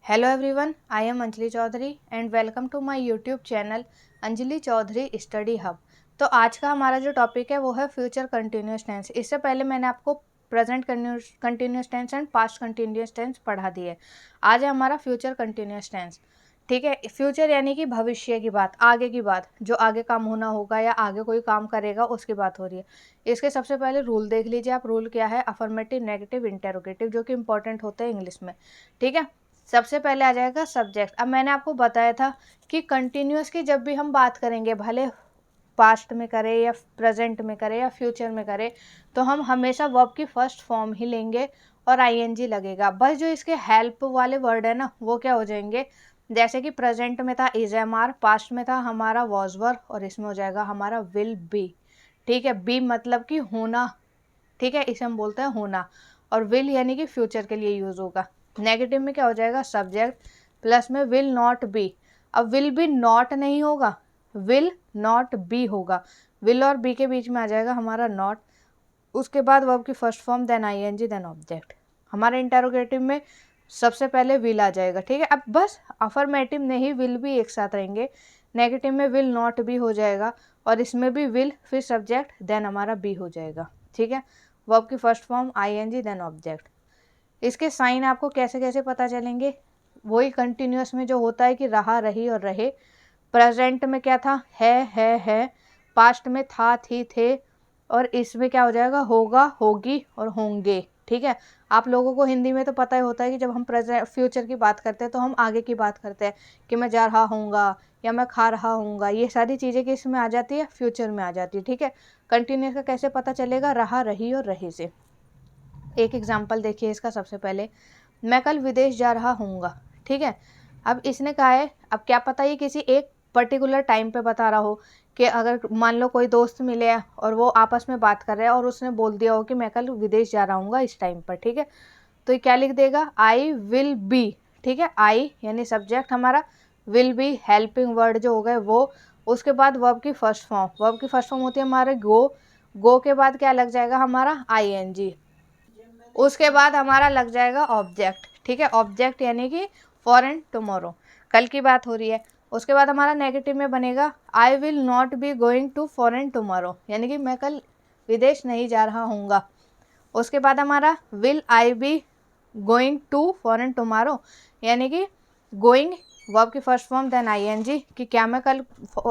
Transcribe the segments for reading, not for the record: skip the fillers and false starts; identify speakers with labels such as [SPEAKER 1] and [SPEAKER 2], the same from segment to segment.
[SPEAKER 1] Hello everyone, I am Anjali Chaudhary and welcome to my YouTube channel Anjali Chaudhary study hub. तो आज का हमारा जो टॉपिक है वो है फ्यूचर कंटिन्यूस टेंस। इससे पहले मैंने आपको present continuous tense and past continuous tense पढ़ा दिए। आज है हमारा फ्यूचर कंटिन्यूस टेंस। ठीक है, फ्यूचर यानी कि भविष्य की बात, आगे की बात, जो आगे काम होना होगा या आगे कोई काम करेगा उसकी बात हो रही है। इसके सबसे पहले रूल देख लीजिए आप। रूल क्या है? अफर्मेटिव, नेगेटिव, इंटेरोगेटिव, जो कि इंपॉर्टेंट होते हैं इंग्लिश में। ठीक है, सबसे पहले आ जाएगा सब्जेक्ट। अब मैंने आपको बताया था कि कंटिन्यूस की जब भी हम बात करेंगे, भले पास्ट में करें या प्रेजेंट में करें या फ्यूचर में करें, तो हम हमेशा वर्ब की फर्स्ट फॉर्म ही लेंगे और आईएनजी लगेगा। बस जो इसके हेल्प वाले वर्ड है ना, वो क्या हो जाएंगे? जैसे कि प्रेजेंट में था इज एम आर, पास्ट में था हमारा वॉज वर, और इसमें हो जाएगा हमारा विल बी। ठीक है, बी मतलब कि होना। ठीक है, इसे हम बोलते हैं होना। और विल यानी कि फ्यूचर के लिए यूज होगा। नेगेटिव में क्या हो जाएगा? सब्जेक्ट प्लस में विल नॉट बी। अब विल बी नॉट नहीं होगा, विल नॉट बी होगा। विल और बी के बीच में आ जाएगा हमारा नॉट। उसके बाद वर्ब की first form, then ING, then object. हमारे इंटेरोगेटिव में सबसे पहले विल आ जाएगा। ठीक है, अब बस अफर्मेटिव में ही विल भी एक साथ रहेंगे। नेगेटिव में विल नॉट बी हो जाएगा और इसमें भी विल, फिर सब्जेक्ट, देन हमारा बी हो जाएगा। ठीक है, वर्ब की first form ING, then object. इसके साइन आपको कैसे कैसे पता चलेंगे? वही कंटिन्यूअस में जो होता है कि रहा, रही और रहे। प्रेजेंट में क्या था? है। पास्ट में था, थी, थे। और इसमें क्या हो जाएगा? होगा, होगी और होंगे। ठीक है, आप लोगों को हिंदी में तो पता ही होता है कि जब हम प्रेजेंट फ्यूचर की बात करते हैं तो हम आगे की बात करते हैं कि मैं जा रहा हूँगा या मैं खा रहा हूँगा। ये सारी चीज़ें किस में आ जाती है? फ्यूचर में आ जाती है। ठीक है, कंटिन्यूअस का कैसे पता चलेगा? रहा, रही और रहे से। एक एग्जाम्पल देखिए इसका। सबसे पहले, मैं कल विदेश जा रहा हूँगा। ठीक है, अब इसने कहा है, अब क्या पता ये किसी एक पर्टिकुलर टाइम पे बता रहा हो कि अगर मान लो कोई दोस्त मिले और वो आपस में बात कर रहे हैं और उसने बोल दिया हो कि मैं कल विदेश जा रहा हूँगा इस टाइम पर। ठीक है, तो ये क्या लिख देगा? I will be. ठीक है, आई यानी सब्जेक्ट हमारा, विल बी हेल्पिंग वर्ड जो हो गए वो। उसके बाद वर्ब की फर्स्ट फॉर्म, वर्ब की फर्स्ट फॉर्म होती है हमारे गो। गो के बाद क्या लग जाएगा? हमारा आईएनजी। उसके बाद हमारा लग जाएगा ऑब्जेक्ट। ठीक है, ऑब्जेक्ट यानी कि फॉर एंड टुमारो, कल की बात हो रही है। उसके बाद हमारा नेगेटिव में बनेगा I will not be going to foreign tomorrow, यानी कि मैं कल विदेश नहीं जा रहा हूँगा। उसके बाद हमारा will I be going to foreign tomorrow, यानी कि गोइंग वर्ब की फर्स्ट फॉर्म, देन आईएनजी, कि क्या मैं कल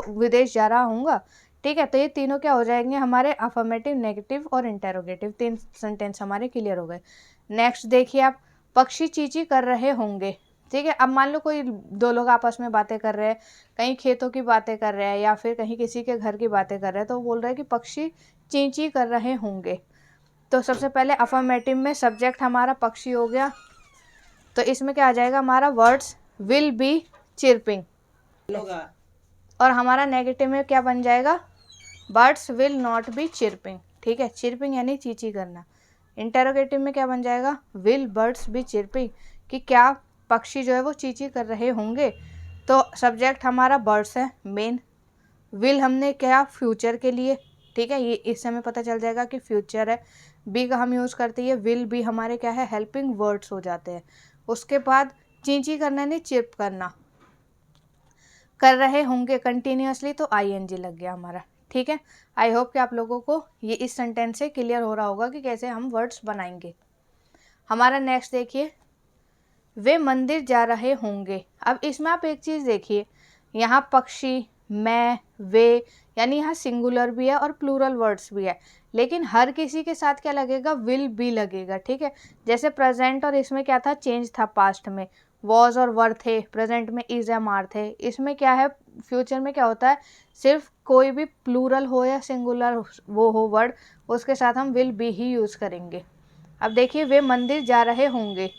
[SPEAKER 1] विदेश जा रहा हूँगा। ठीक है, तो ये तीनों क्या हो जाएंगे हमारे? अफर्मेटिव, नेगेटिव और इंटेरोगेटिव। 3 सेंटेंस हमारे क्लियर हो गए। नेक्स्ट देखिए आप, पक्षी चींची कर रहे होंगे। ठीक है, अब मान लो कोई दो लोग आपस में बातें कर रहे हैं, कहीं खेतों की बातें कर रहे हैं या फिर कहीं किसी के घर की बातें कर रहे हैं, तो वो बोल रहे हैं कि पक्षी चींची कर रहे होंगे। तो सबसे पहले अफर्मेटिव में सब्जेक्ट हमारा पक्षी हो गया, तो इसमें क्या आ जाएगा हमारा? Words will be chirping. और हमारा नेगेटिव में क्या बन जाएगा? Birds will not B chirping. ठीक है, चिरपिंग यानी चींची करना। इंटेरोगेटिव में क्या बन जाएगा? विल बर्ड्स बी चिरपिंग, कि क्या पक्षी जो है वो चींची कर रहे होंगे। तो सब्जेक्ट हमारा बर्ड्स है मेन। विल हमने क्या? फ्यूचर के लिए। ठीक है, ये इससे हमें पता चल जाएगा कि फ्यूचर है। बी का हम यूज़ करते हैं, विल बी हमारे क्या है? हेल्पिंग वर्ड्स हो जाते हैं। उसके बाद चींची करना नहीं, चिप करना। कर रहे होंगे कंटिन्यूअसली, तो आईएनजी लग गया हमारा। ठीक है, आई होप कि आप लोगों को ये इस सेंटेंस से क्लियर हो रहा होगा कि कैसे हम वर्ड्स बनाएंगे। हमारा नेक्स्ट देखिए, वे मंदिर जा रहे होंगे। अब इसमें आप एक चीज़ देखिए, यहाँ पक्षी, मैं, वे, यानी यहाँ सिंगुलर भी है और प्लूरल वर्ड्स भी है, लेकिन हर किसी के साथ क्या लगेगा? विल बी लगेगा। ठीक है, जैसे प्रेजेंट और इसमें क्या था? चेंज था। पास्ट में वॉज और वर थे, प्रेजेंट में इज एम आर थे। इसमें क्या है? फ्यूचर में क्या होता है? सिर्फ कोई भी प्लूरल हो या सिंगुलर वो हो वर्ड, उसके साथ हम विल बी ही यूज़ करेंगे। अब देखिए, वे मंदिर जा रहे होंगे,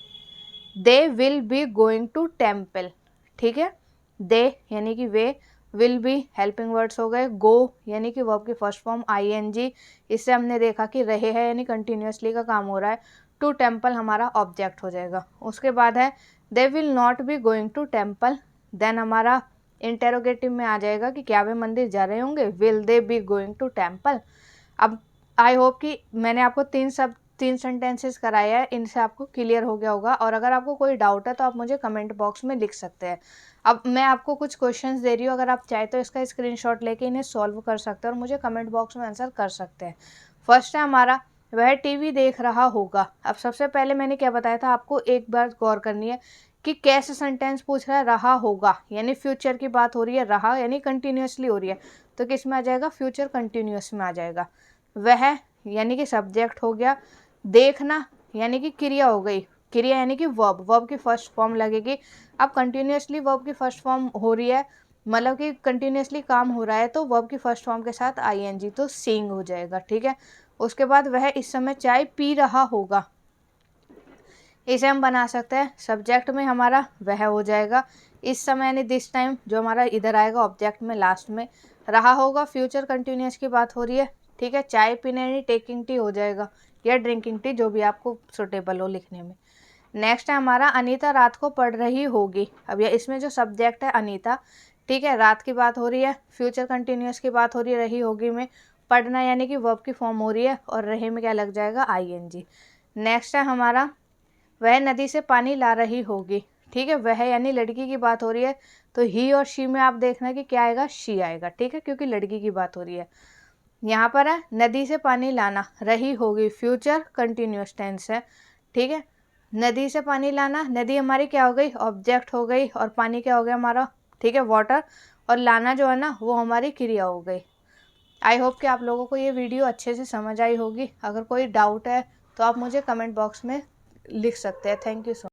[SPEAKER 1] they will be going to temple. ठीक है, दे यानी कि वे, विल बी हेल्पिंग वर्ड्स हो गए, गो यानी कि वर्ब की फर्स्ट फॉर्म आईएनजी, इससे हमने देखा कि रहे हैं यानी कंटिन्यूअसली का काम हो रहा है। टू टेम्पल हमारा ऑब्जेक्ट हो जाएगा। उसके बाद है they will not be going to temple, then हमारा इंटेरोगेटिव में आ जाएगा कि क्या वे मंदिर जा रहे होंगे? Will they be going to temple. अब आई होप कि मैंने आपको 3 सेंटेंसेस कराया है, इनसे आपको क्लियर हो गया होगा। और अगर आपको कोई डाउट है तो आप मुझे कमेंट बॉक्स में लिख सकते हैं। अब मैं आपको कुछ क्वेश्चंस दे रही हूँ, अगर आप चाहे तो इसका स्क्रीनशॉट लेके इन्हें सॉल्व कर सकते हैं और मुझे कमेंट बॉक्स में आंसर कर सकते हैं। फर्स्ट है हमारा, वह टीवी देख रहा होगा। अब सबसे पहले मैंने क्या बताया था आपको, एक बार गौर करनी है कि कैसे सेंटेंस पूछ रहा है, रहा होगा यानी फ्यूचर की बात हो रही है, रहा यानी कंटिन्यूसली हो रही है, तो किस में आ जाएगा, फ्यूचर कंटिन्यूस में आ जाएगा। वह यानी कि सब्जेक्ट हो गया, देखना यानी कि क्रिया हो गई, क्रिया यानी कि वर्ब, वर्ब की फर्स्ट फॉर्म लगेगी। अब कंटिन्यूसली वर्ब की फर्स्ट फॉर्म हो रही है, मतलब कि कंटिन्यूसली काम हो रहा है, तो वर्ब की फर्स्ट फॉर्म के साथ आईएनजी, तो सीइंग हो जाएगा, ठीक है। उसके बाद वह इस समय चाय पी रहा होगा, इसे हम बना सकते हैं सब्जेक्ट में हमारा वह हो जाएगा, इस समय यानी दिस टाइम जो हमारा इधर आएगा ऑब्जेक्ट में लास्ट में, रहा होगा फ्यूचर कंटिन्यूस की बात हो रही है, ठीक है। चाय पीने यानी टेकिंग टी हो जाएगा या ड्रिंकिंग टी, जो भी आपको सुटेबल हो लिखने में। नेक्स्ट है हमारा, अनीता रात को पढ़ रही होगी। अब यह इसमें जो सब्जेक्ट है अनीता, ठीक है, रात की बात हो रही है, फ्यूचर कंटिन्यूस की बात हो रही है, रही होगी में, पढ़ना यानी कि वर्ब की फॉर्म हो रही है, और रहे में क्या लग जाएगा, आईएनजी। नेक्स्ट है हमारा, वह नदी से पानी ला रही होगी, ठीक है, वह यानी लड़की की बात हो रही है, तो ही और शी में आप देखना कि क्या आएगा, शी आएगा, ठीक है, क्योंकि लड़की की बात हो रही है। यहाँ पर है नदी से पानी लाना, रही होगी फ्यूचर कंटिन्यूस टेंस है, ठीक है। नदी से पानी लाना, नदी हमारी क्या हो गई, ऑब्जेक्ट हो गई, और पानी क्या हो गया हमारा, ठीक है, वाटर, और लाना जो है ना वो हमारी क्रिया हो गई। आई होप कि आप लोगों को ये वीडियो अच्छे से समझ आई होगी। अगर कोई डाउट है तो आप मुझे कमेंट बॉक्स में लिख सकते हैं। Thank you so